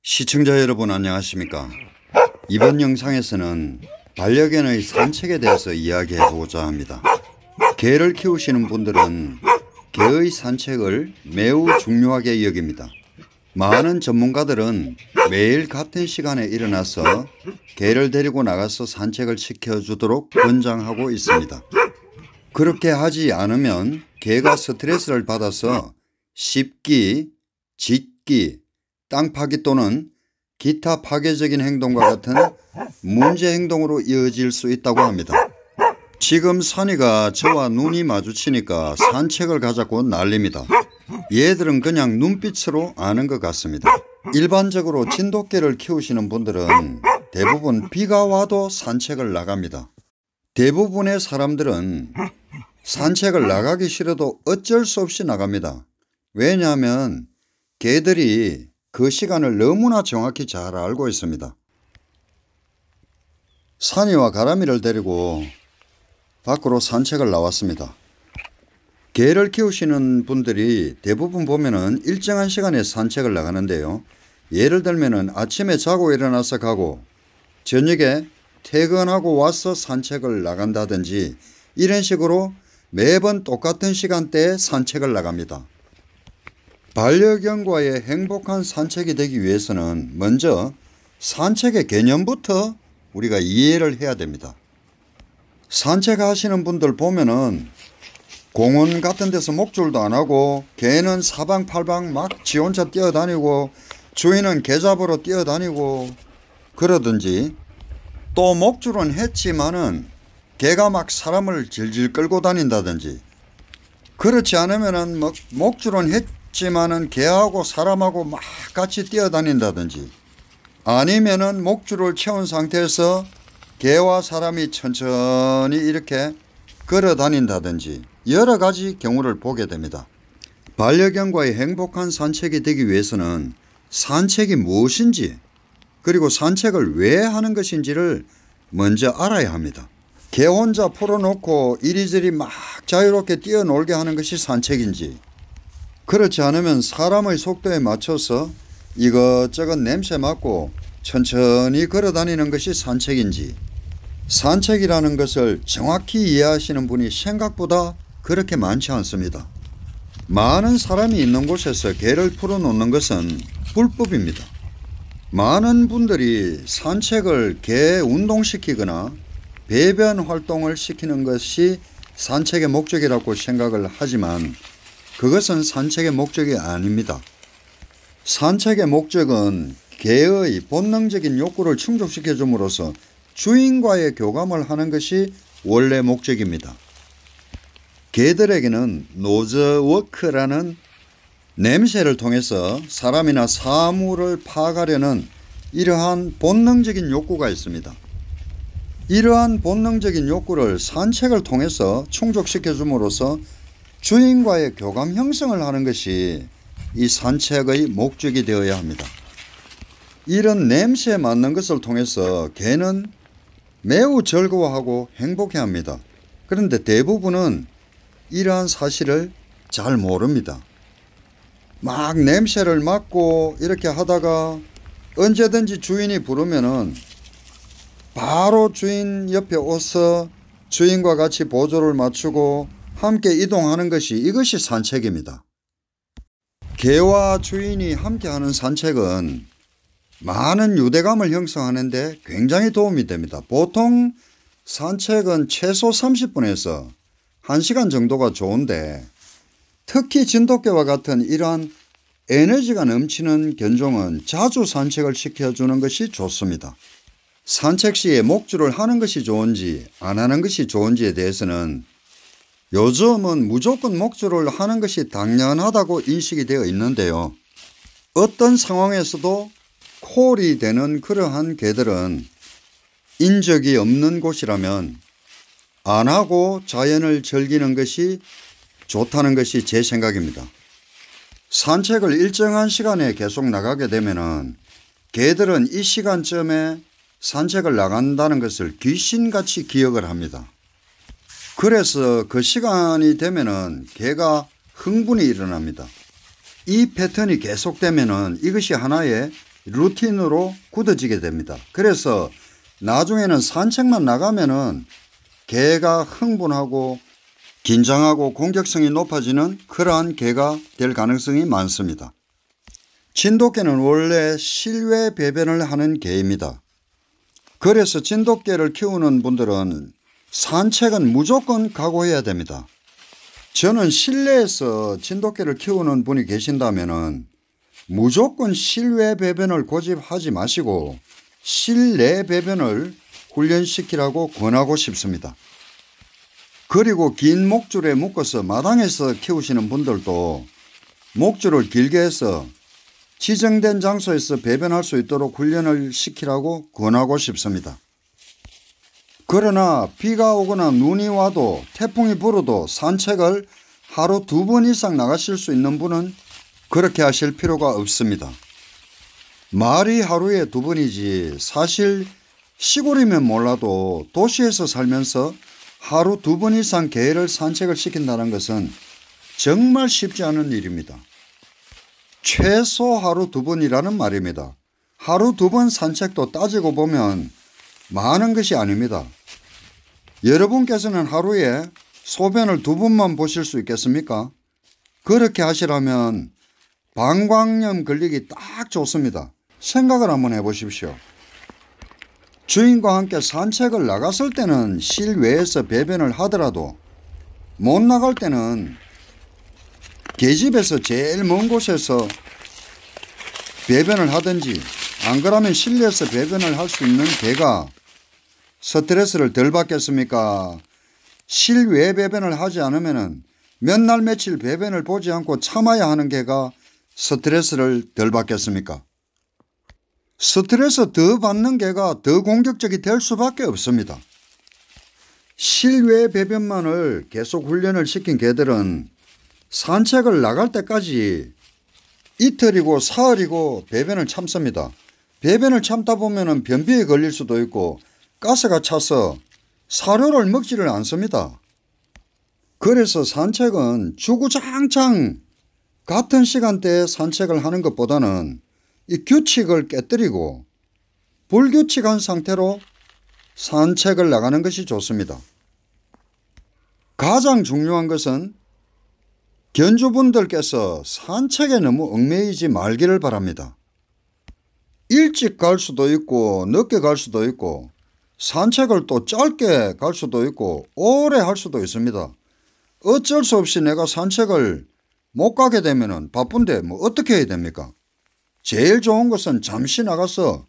시청자 여러분 안녕하십니까. 이번 영상에서는 반려견의 산책에 대해서 이야기해 보고자 합니다. 개를 키우시는 분들은 개의 산책을 매우 중요하게 여깁니다. 많은 전문가들은 매일 같은 시간에 일어나서 개를 데리고 나가서 산책을 시켜주도록 권장하고 있습니다. 그렇게 하지 않으면 개가 스트레스를 받아서 씹기, 짖기, 땅 파기 또는 기타 파괴적인 행동과 같은 문제 행동으로 이어질 수 있다고 합니다. 지금 선이가 저와 눈이 마주치니까 산책을 가자고 난립니다. 얘들은 그냥 눈빛으로 아는 것 같습니다. 일반적으로 진돗개를 키우시는 분들은 대부분 비가 와도 산책을 나갑니다. 대부분의 사람들은 산책을 나가기 싫어도 어쩔 수 없이 나갑니다. 왜냐하면 개들이 그 시간을 너무나 정확히 잘 알고 있습니다. 산이와 가람이를 데리고 밖으로 산책을 나왔습니다. 개를 키우시는 분들이 대부분 보면은 일정한 시간에 산책을 나가는데요. 예를 들면은 아침에 자고 일어나서 가고 저녁에 퇴근하고 와서 산책을 나간다든지 이런 식으로 매번 똑같은 시간대에 산책을 나갑니다. 반려견과의 행복한 산책이 되기 위해서는 먼저 산책의 개념부터 우리가 이해를 해야 됩니다. 산책하시는 분들 보면은 공원 같은 데서 목줄도 안 하고 개는 사방팔방 막 지 혼자 뛰어다니고 주인은 개 잡으러 뛰어다니고 그러든지, 또 목줄은 했지만은 개가 막 사람을 질질 끌고 다닌다든지, 그렇지 않으면은 목줄은 했지만은 개하고 사람하고 막 같이 뛰어다닌다든지, 아니면은 목줄을 채운 상태에서 개와 사람이 천천히 이렇게 걸어 다닌다든지 여러 가지 경우를 보게 됩니다. 반려견과의 행복한 산책이 되기 위해서는 산책이 무엇인지, 그리고 산책을 왜 하는 것인지를 먼저 알아야 합니다. 개 혼자 풀어놓고 이리저리 막 자유롭게 뛰어놀게 하는 것이 산책인지, 그렇지 않으면 사람의 속도에 맞춰서 이것저것 냄새 맡고 천천히 걸어 다니는 것이 산책인지, 산책이라는 것을 정확히 이해하시는 분이 생각보다 그렇게 많지 않습니다. 많은 사람이 있는 곳에서 개를 풀어놓는 것은 불법입니다. 많은 분들이 산책을 개 운동시키거나 배변 활동을 시키는 것이 산책의 목적이라고 생각을 하지만 그것은 산책의 목적이 아닙니다. 산책의 목적은 개의 본능적인 욕구를 충족시켜 줌으로써 주인과의 교감을 하는 것이 원래 목적입니다. 개들에게는 노즈워크라는 냄새를 통해서 사람이나 사물을 파악하려는 이러한 본능적인 욕구가 있습니다. 이러한 본능적인 욕구를 산책을 통해서 충족시켜 줌으로써 주인과의 교감 형성을 하는 것이 이 산책의 목적이 되어야 합니다. 이런 냄새에 맞는 것을 통해서 개는 매우 즐거워하고 행복해합니다. 그런데 대부분은 이러한 사실을 잘 모릅니다. 막 냄새를 맡고 이렇게 하다가 언제든지 주인이 부르면은 바로 주인 옆에 와서 주인과 같이 보조를 맞추고 함께 이동하는 것이, 이것이 산책입니다. 개와 주인이 함께하는 산책은 많은 유대감을 형성하는 데 굉장히 도움이 됩니다. 보통 산책은 최소 30분에서 1시간 정도가 좋은데, 특히 진돗개와 같은 이러한 에너지가 넘치는 견종은 자주 산책을 시켜주는 것이 좋습니다. 산책 시에 목줄을 하는 것이 좋은지 안 하는 것이 좋은지에 대해서는 요즘은 무조건 목줄을 하는 것이 당연하다고 인식이 되어 있는데요. 어떤 상황에서도 콜이 되는 그러한 개들은 인적이 없는 곳이라면 안 하고 자연을 즐기는 것이 좋다는 것이 제 생각입니다. 산책을 일정한 시간에 계속 나가게 되면은 개들은 이 시간쯤에 산책을 나간다는 것을 귀신같이 기억을 합니다. 그래서 그 시간이 되면은 개가 흥분이 일어납니다. 이 패턴이 계속되면은 이것이 하나의 루틴으로 굳어지게 됩니다. 그래서 나중에는 산책만 나가면은 개가 흥분하고 긴장하고 공격성이 높아지는 그러한 개가 될 가능성이 많습니다. 진돗개는 원래 실외 배변을 하는 개입니다. 그래서 진돗개를 키우는 분들은 산책은 무조건 각오해야 됩니다. 저는 실내에서 진돗개를 키우는 분이 계신다면 무조건 실외 배변을 고집하지 마시고 실내 배변을 훈련시키라고 권하고 싶습니다. 그리고 긴 목줄에 묶어서 마당에서 키우시는 분들도 목줄을 길게 해서 지정된 장소에서 배변할 수 있도록 훈련을 시키라고 권하고 싶습니다. 그러나 비가 오거나 눈이 와도 태풍이 불어도 산책을 하루 2번 이상 나가실 수 있는 분은 그렇게 하실 필요가 없습니다. 말이 하루에 2번이지 사실 시골이면 몰라도 도시에서 살면서 하루 2번 이상 개를 산책을 시킨다는 것은 정말 쉽지 않은 일입니다. 최소 하루 2번이라는 말입니다. 하루 2번 산책도 따지고 보면 많은 것이 아닙니다. 여러분께서는 하루에 소변을 2번만 보실 수 있겠습니까? 그렇게 하시라면 방광염 걸리기 딱 좋습니다. 생각을 한번 해보십시오. 주인과 함께 산책을 나갔을 때는 실외에서 배변을 하더라도 못 나갈 때는 개집에서 제일 먼 곳에서 배변을 하든지 안 그러면 실내에서 배변을 할 수 있는 개가 스트레스를 덜 받겠습니까? 실외 배변을 하지 않으면 몇 날 며칠 배변을 보지 않고 참아야 하는 개가 스트레스를 덜 받겠습니까? 스트레스 더 받는 개가 더 공격적이 될 수밖에 없습니다. 실외 배변만을 계속 훈련을 시킨 개들은 산책을 나갈 때까지 이틀이고 사흘이고 배변을 참습니다. 배변을 참다 보면 변비에 걸릴 수도 있고 가스가 차서 사료를 먹지를 않습니다. 그래서 산책은 주구장창 같은 시간대에 산책을 하는 것보다는 이 규칙을 깨뜨리고 불규칙한 상태로 산책을 나가는 것이 좋습니다. 가장 중요한 것은 견주분들께서 산책에 너무 얽매이지 말기를 바랍니다. 일찍 갈 수도 있고 늦게 갈 수도 있고 산책을 또 짧게 갈 수도 있고 오래 할 수도 있습니다. 어쩔 수 없이 내가 산책을 못 가게 되면 바쁜데 뭐 어떻게 해야 됩니까? 제일 좋은 것은 잠시 나가서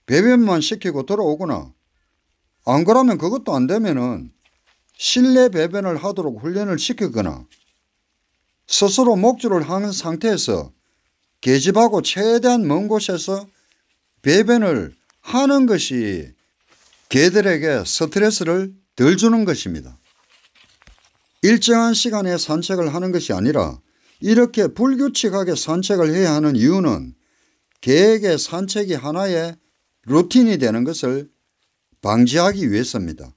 배변만 시키고 들어오거나 안 그러면 그것도 안 되면은 실내 배변을 하도록 훈련을 시키거나 스스로 목줄을 하는 상태에서 개집하고 최대한 먼 곳에서 배변을 하는 것이 개들에게 스트레스를 덜 주는 것입니다. 일정한 시간에 산책을 하는 것이 아니라 이렇게 불규칙하게 산책을 해야 하는 이유는 개에게 산책이 하나의 루틴이 되는 것을 방지하기 위해서입니다.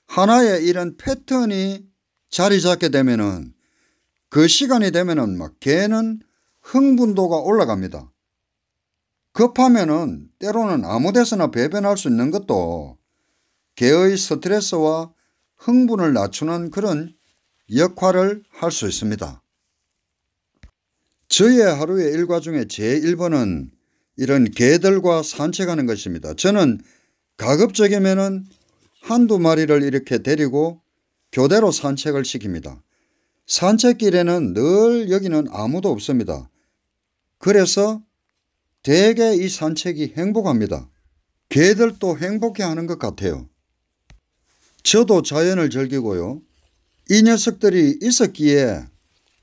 하나의 이런 패턴이 자리 잡게 되면은 그 시간이 되면은 막 개는 흥분도가 올라갑니다. 급하면은 때로는 아무 데서나 배변할 수 있는 것도 개의 스트레스와 흥분을 낮추는 그런 역할을 할 수 있습니다. 저의 하루의 일과 중에 제 1번은 이런 개들과 산책하는 것입니다. 저는 가급적이면은 한두 마리를 이렇게 데리고 교대로 산책을 시킵니다. 산책길에는 늘 여기는 아무도 없습니다. 그래서 되게 이 산책이 행복합니다. 개들도 행복해하는 것 같아요. 저도 자연을 즐기고요. 이 녀석들이 있었기에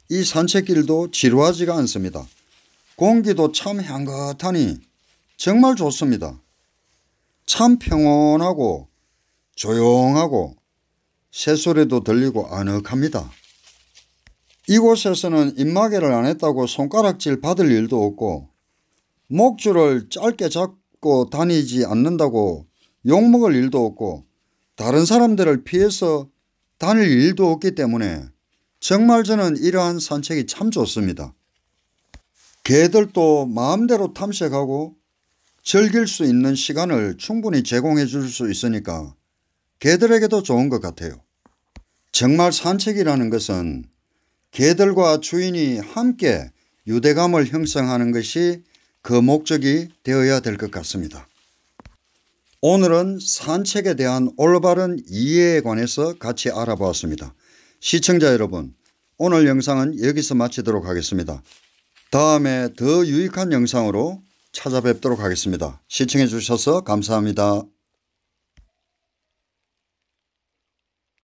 이 산책길도 지루하지가 않습니다. 공기도 참 향긋하니 정말 좋습니다. 참 평온하고 조용하고 새소리도 들리고 아늑합니다. 이곳에서는 입마개를 안 했다고 손가락질 받을 일도 없고 목줄을 짧게 잡고 다니지 않는다고 욕먹을 일도 없고 다른 사람들을 피해서 다닐 일도 없기 때문에 정말 저는 이러한 산책이 참 좋습니다. 개들도 마음대로 탐색하고 즐길 수 있는 시간을 충분히 제공해 줄 수 있으니까 개들에게도 좋은 것 같아요. 정말 산책이라는 것은 개들과 주인이 함께 유대감을 형성하는 것이 그 목적이 되어야 될 것 같습니다. 오늘은 산책에 대한 올바른 이해에 관해서 같이 알아보았습니다. 시청자 여러분, 오늘 영상은 여기서 마치도록 하겠습니다. 다음에 더 유익한 영상으로 찾아뵙도록 하겠습니다. 시청해 주셔서 감사합니다.